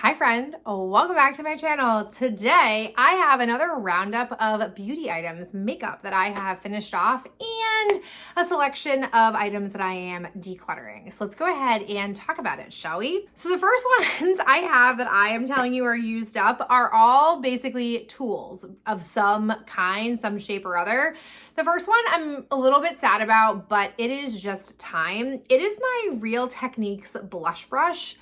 Hi friend, welcome back to my channel. Today I have another roundup of beauty items, makeup that I have finished off, and a selection of items that I am decluttering. So let's go ahead and talk about it, shall we? So the first ones I have that I am telling you are used up are all basically tools of some kind, some shape or other. The first one I'm a little bit sad about, but it is just time. It is my Real Techniques blush brush.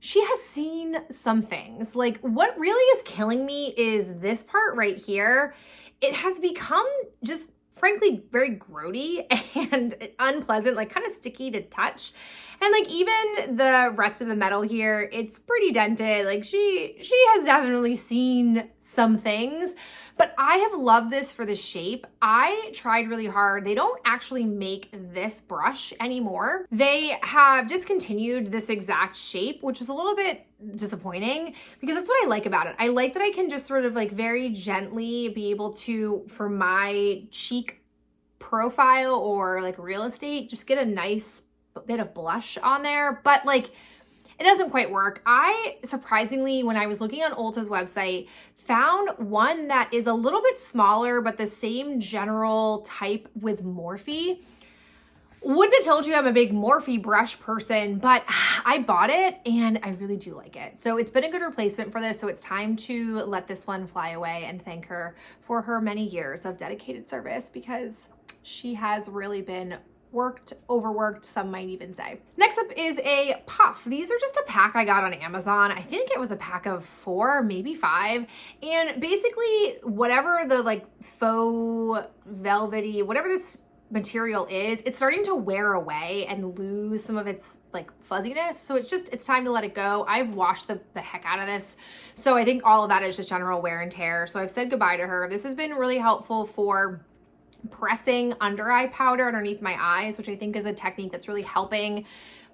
She has seen some things. Like, what really is killing me is this part right here. It has become just frankly very grody and unpleasant, like kind of sticky to touch. And like even the rest of the metal here, it's pretty dented. Like she has definitely seen some things, but I have loved this for the shape. I tried really hard. They don't actually make this brush anymore. They have discontinued this exact shape, which was a little bit disappointing because that's what I like about it. I like that I can just sort of like very gently be able to, for my cheek profile or like real estate, just get a nice bit of blush on there, but like it doesn't quite work. I surprisingly, when I was looking on Ulta's website, found one that is a little bit smaller, but the same general type with Morphe. Wouldn't have told you I'm a big Morphe brush person, but I bought it and I really do like it. So it's been a good replacement for this. So it's time to let this one fly away and thank her for her many years of dedicated service, because she has really been overworked, some might even say. Next up is a puff. These are just a pack I got on Amazon. I think it was a pack of 4, maybe 5. And basically whatever the like faux velvety, whatever this material is, it's starting to wear away and lose some of its like fuzziness. So it's time to let it go. I've washed the heck out of this. So I think all of that is just general wear and tear. So I've said goodbye to her. This has been really helpful for pressing under eye powder underneath my eyes, which I think is a technique that's really helping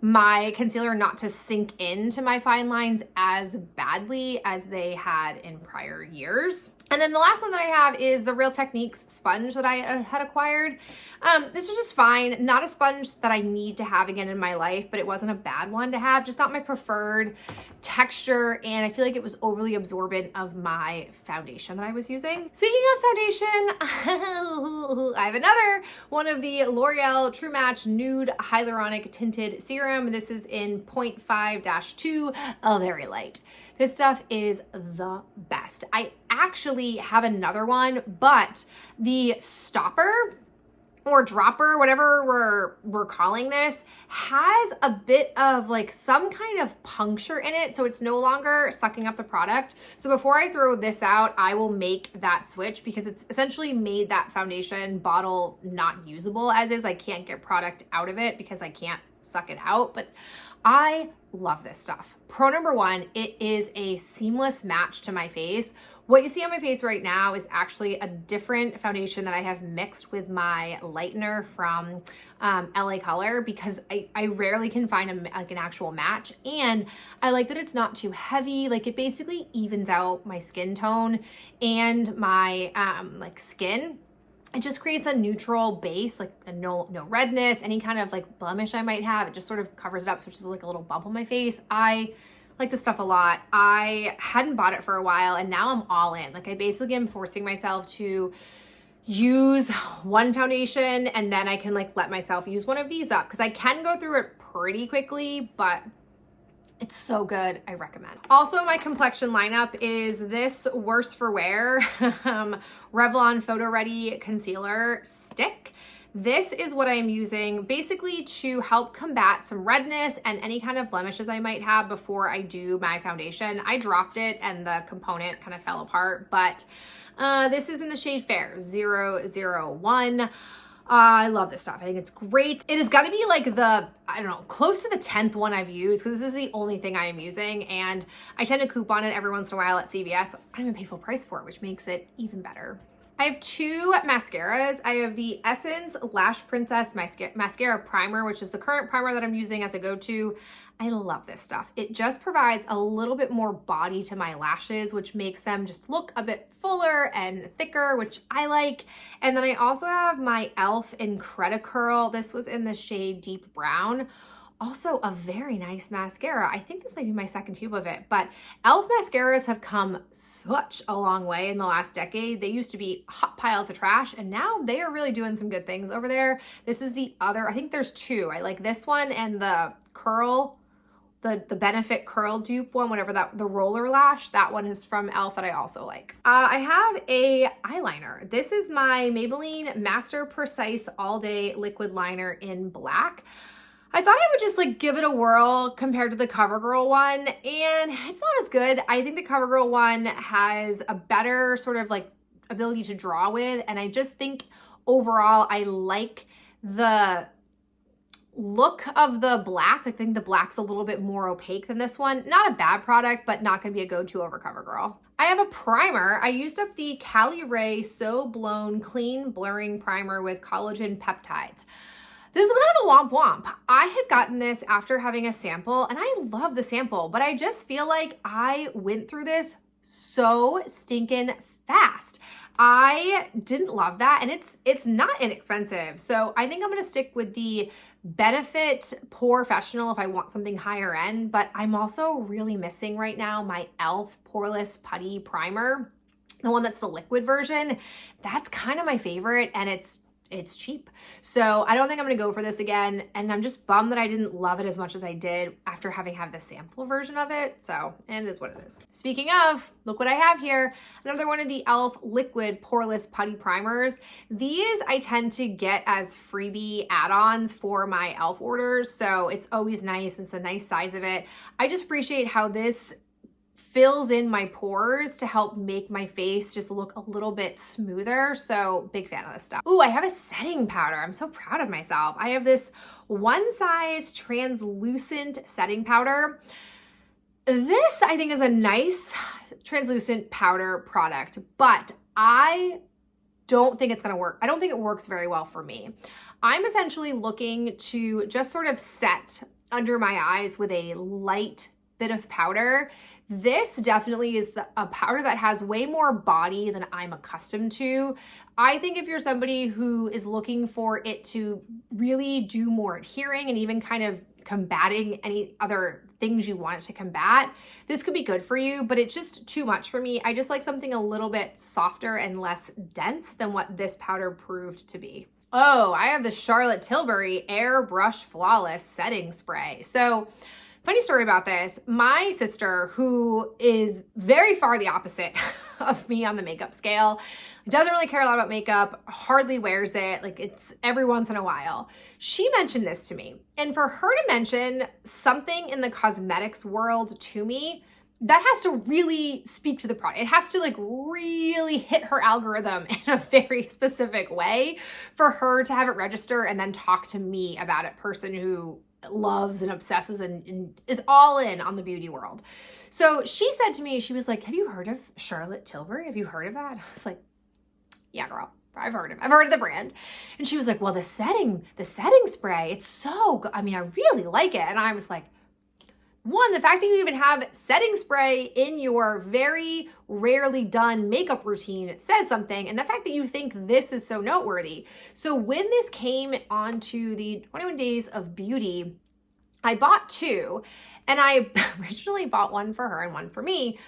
my concealer not to sink into my fine lines as badly as they had in prior years. And then the last one that I have is the Real Techniques sponge that I had acquired. This is just fine. Not a sponge that I need to have again in my life, but it wasn't a bad one to have. Just not my preferred texture, and I feel like it was overly absorbent of my foundation that I was using. Speaking of foundation, I have another one of the L'Oreal True Match Nude Hyaluronic Tinted Serum. This is in 0.5-2, very light. This stuff is the best. I actually have another one, but the stopper or dropper, whatever we're calling this, has a bit of like some kind of puncture in it, so it's no longer sucking up the product. So before I throw this out, I will make that switch because it's essentially made that foundation bottle not usable as is. I can't get product out of it because I can't suck it out, but I love this stuff. Pro number 1, it is a seamless match to my face. What you see on my face right now is actually a different foundation that I have mixed with my lightener from LA Color, because I rarely can find an actual match, and I like that it's not too heavy. Like, it basically evens out my skin tone and my like skin. It just creates a neutral base, like no redness, any kind of like blemish I might have. It just sort of covers it up, so it's just like a little bump on my face. I like this stuff a lot. I hadn't bought it for a while, and now I'm all in. Like, I basically am forcing myself to use one foundation, and then I can like let myself use one of these up, because I can go through it pretty quickly, but it's so good, I recommend. Also, my complexion lineup is this Worse for Wear Revlon Photo Ready Concealer Stick. This is what I'm using basically to help combat some redness and any kind of blemishes I might have before I do my foundation. I dropped it and the component kind of fell apart, but this is in the shade Fair 001. I love this stuff. I think it's great. It has got to be like the, I don't know, close to the 10th one I've used, because this is the only thing I am using, and I tend to coupon it every once in a while at CVS. I don't even pay full price for it, which makes it even better. I have 2 mascaras. I have the Essence Lash Princess Mascara Primer, which is the current primer that I'm using as a go-to. I love this stuff. It just provides a little bit more body to my lashes, which makes them just look a bit fuller and thicker, which I like. And then I also have my e.l.f. Incredicurl. This was in the shade Deep Brown. Also a very nice mascara. I think this might be my second tube of it, but e.l.f. mascaras have come such a long way in the last decade. They used to be hot piles of trash, and now they are really doing some good things over there. This is the other, I think there's two. I like this one and the curl, the Benefit Curl dupe one, whatever that, the roller lash, that one is from e.l.f. that I also like. I have a eyeliner. This is my Maybelline Master Precise All Day Liquid Liner in black. I thought I would just like give it a whirl compared to the CoverGirl one, and it's not as good. I think the CoverGirl one has a better sort of like ability to draw with, and I just think overall I like the look of the black. I think the black's a little bit more opaque than this one. Not a bad product, but not gonna be a go-to over CoverGirl. I have a primer. I used up the Cali Ray So Blown Clean Blurring Primer with collagen peptides. This is kind of a womp womp. I had gotten this after having a sample, and I love the sample, but I just feel like I went through this so stinking fast. I didn't love that, and it's not inexpensive. So I think I'm gonna stick with the Benefit Professional if I want something higher end, but I'm also really missing right now my e.l.f. Poreless Putty Primer, the one that's the liquid version. That's kind of my favorite, and it's cheap. So I don't think I'm gonna go for this again, and I'm just bummed that I didn't love it as much as I did after having had the sample version of it. So, and it is what it is. Speaking of, look what I have here. Another one of the e.l.f. Liquid Poreless Putty Primers. These I tend to get as freebie add-ons for my e.l.f. orders, so it's always nice. It's a nice size of it. I just appreciate how this fills in my pores to help make my face just look a little bit smoother. So big fan of this stuff. Ooh, I have a setting powder. I'm so proud of myself. I have this One Size translucent setting powder. This I think is a nice translucent powder product, but I don't think it's gonna work. I don't think it works very well for me. I'm essentially looking to just sort of set under my eyes with a light bit of powder. This definitely is a powder that has way more body than I'm accustomed to. I think if you're somebody who is looking for it to really do more adhering and even kind of combating any other things you want it to combat, this could be good for you, but it's just too much for me. I just like something a little bit softer and less dense than what this powder proved to be. Oh, I have the Charlotte Tilbury Airbrush Flawless Setting Spray. So, funny story about this. My sister, who is very far the opposite of me on the makeup scale, doesn't really care a lot about makeup, hardly wears it, like it's every once in a while. She mentioned this to me. And for her to mention something in the cosmetics world to me, that has to really speak to the product. It has to like really hit her algorithm in a very specific way for her to have it register and then talk to me about it, person who loves and obsesses and is all in on the beauty world. So she said to me, she was like, have you heard of Charlotte Tilbury? Have you heard of that? I was like, yeah, girl, I've heard of the brand. And she was like, well, the setting spray, it's so good. I mean, I really like it. And I was like, one, the fact that you even have setting spray in your very rarely done makeup routine says something. And the fact that you think this is so noteworthy. So when this came onto the 21 Days of Beauty, I bought two, and I originally bought one for her and one for me,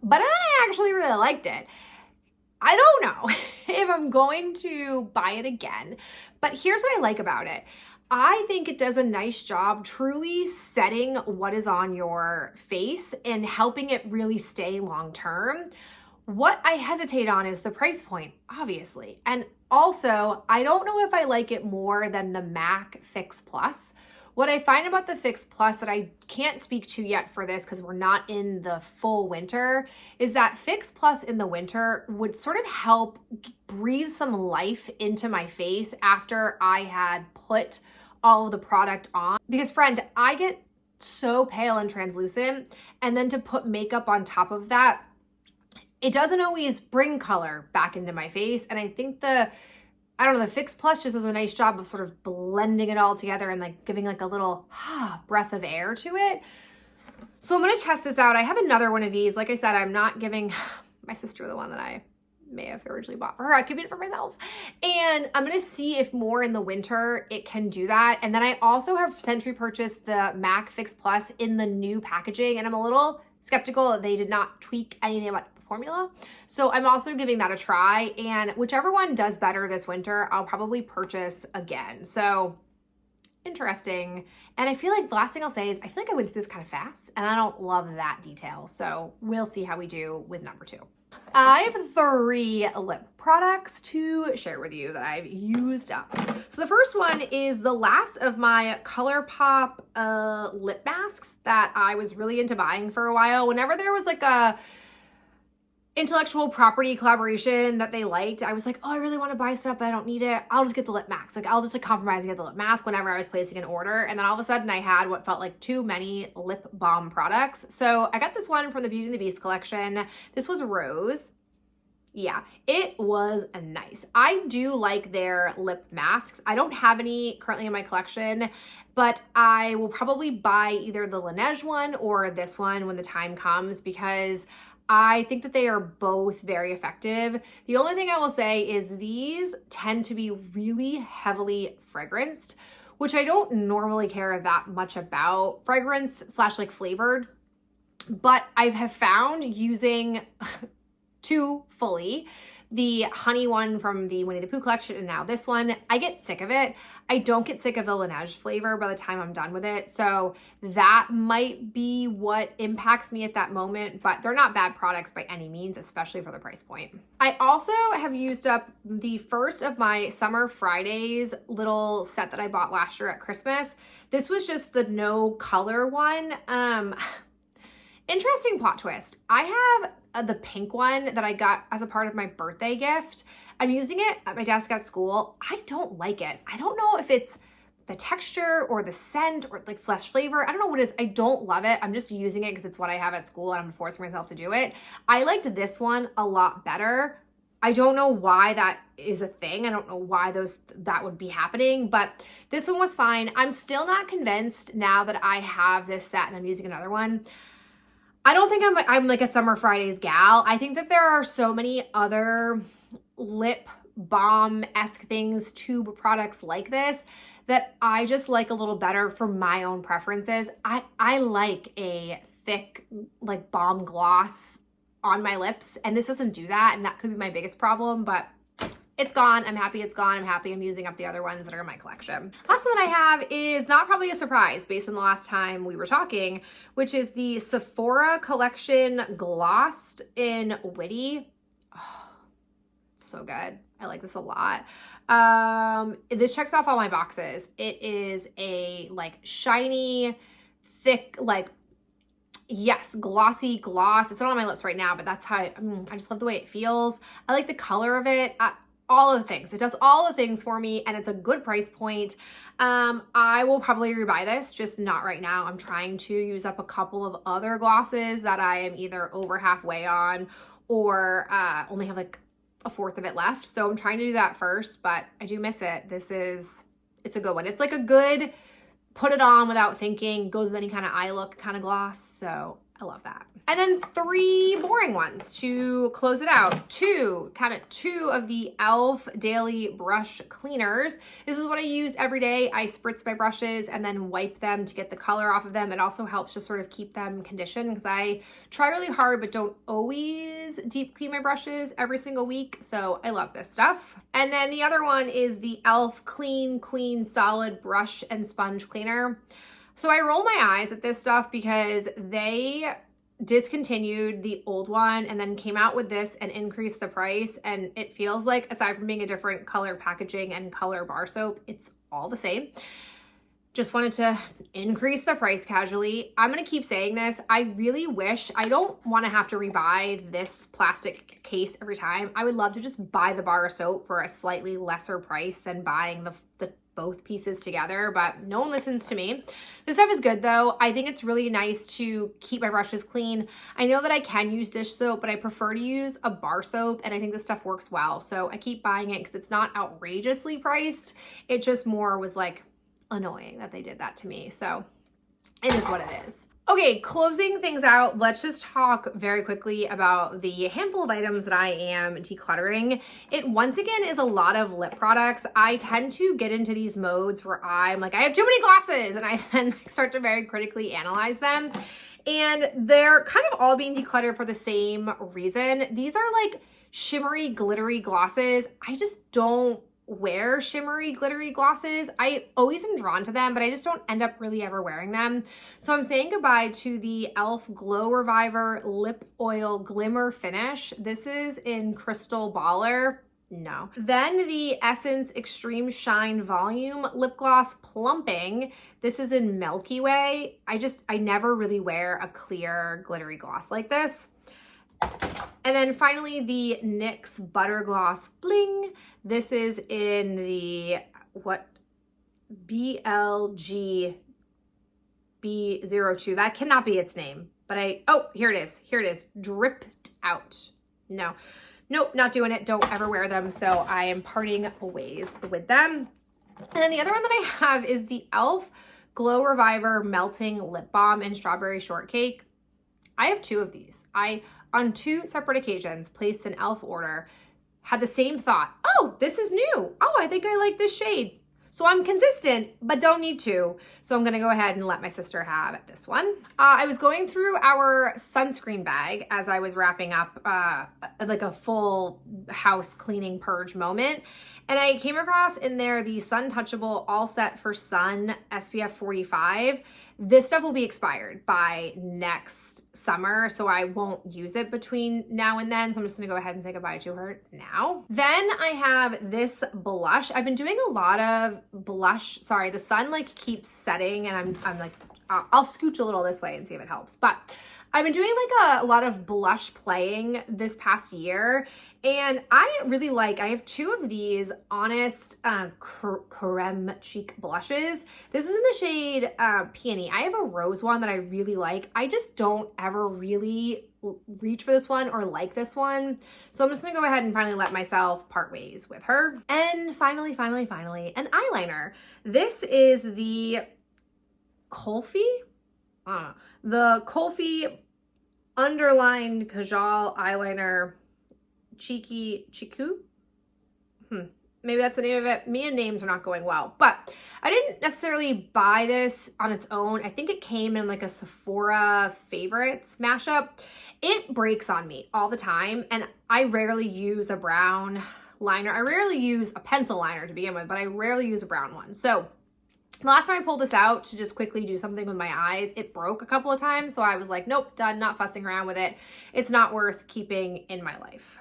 but then I actually really liked it. I don't know if I'm going to buy it again, but here's what I like about it. I think it does a nice job truly setting what is on your face and helping it really stay long term. What I hesitate on is the price point, obviously. And also, I don't know if I like it more than the MAC Fix Plus. What I find about the Fix Plus that I can't speak to yet for this because we're not in the full winter is that Fix Plus in the winter would sort of help breathe some life into my face after I had put all of the product on. Because friend, I get so pale and translucent, and then to put makeup on top of that, it doesn't always bring color back into my face. And I think the Fix Plus just does a nice job of sort of blending it all together and like giving like a little breath of air to it. So I'm gonna test this out. I have another one of these. Like I said, I'm not giving my sister the one that I may have originally bought for her. I could get it for myself. And I'm going to see if more in the winter it can do that. And then I also have since repurchased the MAC Fix Plus in the new packaging, and I'm a little skeptical that they did not tweak anything about the formula. So I'm also giving that a try, and whichever one does better this winter, I'll probably purchase again. So interesting. And I feel like the last thing I'll say is I feel like I went through this kind of fast, and I don't love that detail. So we'll see how we do with number 2. I have 3 lip products to share with you that I've used up. So the first one is the last of my ColourPop lip masks that I was really into buying for a while. Whenever there was like a intellectual property collaboration that they liked, I was like, oh, I really want to buy stuff, but I don't need it. I'll just get the lip mask. Like, I'll just compromise and get the lip mask whenever I was placing an order. And then all of a sudden I had what felt like too many lip balm products. So I got this one from the Beauty and the Beast collection. This was Rose. Yeah, it was nice. I do like their lip masks. I don't have any currently in my collection, but I will probably buy either the Laneige one or this one when the time comes, because I think that they are both very effective. The only thing I will say is these tend to be really heavily fragranced, which I don't normally care that much about. Fragrance / like flavored, but I have found using 2 fully, the honey one from the Winnie the Pooh collection and now this one, I get sick of it. I don't get sick of the Laneige flavor by the time I'm done with it. So that might be what impacts me at that moment, but they're not bad products by any means, especially for the price point. I also have used up the first of my Summer Fridays little set that I bought last year at Christmas. This was just the no color one. Interesting plot twist. I have the pink one that I got as a part of my birthday gift. I'm using it at my desk at school. I don't like it. I don't know if it's the texture or the scent or like / flavor. I don't know what it is. I don't love it. I'm just using it because it's what I have at school and I'm forcing myself to do it. I liked this one a lot better. I don't know why that is a thing. I don't know why that would be happening, but this one was fine. I'm still not convinced now that I have this set and I'm using another one. I don't think I'm like a Summer Fridays gal. I think that there are so many other lip balm-esque things, tube products like this, that I just like a little better for my own preferences. I like a thick like balm gloss on my lips, and this doesn't do that, and that could be my biggest problem, but it's gone. I'm happy it's gone. I'm happy I'm using up the other ones that are in my collection. Last one that I have is not probably a surprise based on the last time we were talking, which is the Sephora collection glossed in Witty. Oh, so good. I like this a lot. This checks off all my boxes. It is a like shiny, thick, like, yes, glossy gloss. It's not on my lips right now, but that's how I just love the way it feels. I like the color of it. All of the things. It does all the things for me, and it's a good price point. I will probably rebuy this, just not right now. I'm trying to use up a couple of other glosses that I am either over halfway on or only have like a fourth of it left. So I'm trying to do that first, but I do miss it. It's a good one. It's like a good put it on without thinking, goes with any kind of eye look kind of gloss. So I love that. And then 3 boring ones to close it out. 2 of the e.l.f. Daily Brush Cleaners. This is what I use every day. I spritz my brushes and then wipe them to get the color off of them. It also helps just sort of keep them conditioned because I try really hard but don't always deep clean my brushes every single week. So I love this stuff. And then the other one is the e.l.f. Clean Queen Solid Brush and Sponge Cleaner. So I roll my eyes at this stuff because they discontinued the old one and then came out with this and increased the price. And it feels like, aside from being a different color packaging and color bar soap, it's all the same. Just wanted to increase the price casually. I'm going to keep saying this. I really wish, I don't want to have to rebuy this plastic case every time. I would love to just buy the bar of soap for a slightly lesser price than buying the both pieces together, but no one listens to me. This stuff is good though. I think it's really nice to keep my brushes clean. I know that I can use dish soap, but I prefer to use a bar soap, and I think this stuff works well. So I keep buying it because it's not outrageously priced. It just more was like annoying that they did that to me. So it is what it is. Okay, closing things out, let's just talk very quickly about the handful of items that I am decluttering. It once again is a lot of lip products. I tend to get into these modes where I'm like, I have too many glosses, and I then start to very critically analyze them. And they're kind of all being decluttered for the same reason. These are like shimmery, glittery glosses. I just don't wear shimmery, glittery glosses. I always am drawn to them, but I just don't end up really ever wearing them. So I'm saying goodbye to the e.l.f. Glow Reviver Lip Oil Glimmer Finish. This is in Crystal Baller. No. Then the Essence Extreme Shine Volume Lip Gloss Plumping. This is in Milky Way. I never really wear a clear glittery gloss like this. And then finally the NYX Butter Gloss Bling. This is in the, BLG B02. That cannot be its name, but here it is, Dripped Out. No, nope, not doing it. Don't ever wear them. So I am parting ways with them. And then the other one that I have is the e.l.f. Glow Reviver Melting Lip Balm in Strawberry Shortcake. I have two of these. On two separate occasions, placed an e.l.f. order, had the same thought. Oh, this is new. Oh, I think I like this shade. So I'm consistent, but don't need to. So I'm gonna go ahead and let my sister have this one. I was going through our sunscreen bag as I was wrapping up like a full house cleaning purge moment. And I came across in there the Sun Touchable All Set for Sun SPF 45. This stuff will be expired by next summer, so I won't use it between now and then. So I'm just gonna go ahead and say goodbye to her now. Then I have this blush. I've been doing a lot of blush. Sorry, the sun like keeps setting and I'm like, I'll scooch a little this way and see if it helps. But I've been doing like a lot of blush playing this past year. And I really I have two of these Honest Creme Cheek blushes. This is in the shade Peony. I have a rose one that I really like. I just don't ever really reach for this one or like this one. So I'm just gonna go ahead and finally let myself part ways with her. And finally, an eyeliner. This is the Kulfi? The Kulfi Underlined Kajal Eyeliner Chiku. Maybe that's the name of it. Me and names are not going well, but I didn't necessarily buy this on its own. I think it came in like a Sephora favorites mashup. It breaks on me all the time, and I rarely use a brown liner. I rarely use a pencil liner to begin with, but I rarely use a brown one. So the last time I pulled this out to just quickly do something with my eyes, it broke a couple of times. So I was like, nope, done, not fussing around with it. It's not worth keeping in my life.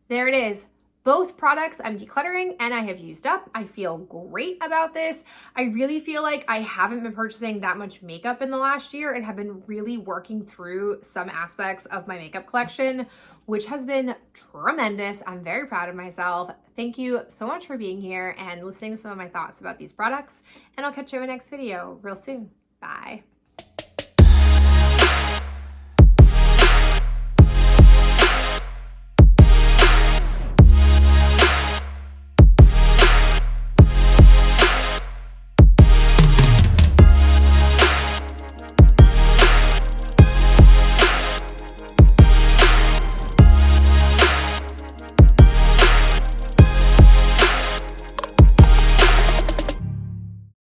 There it is. Both products I'm decluttering and I have used up. I feel great about this. I really feel like I haven't been purchasing that much makeup in the last year and have been really working through some aspects of my makeup collection, which has been tremendous. I'm very proud of myself. Thank you so much for being here and listening to some of my thoughts about these products. And I'll catch you in my next video real soon. Bye.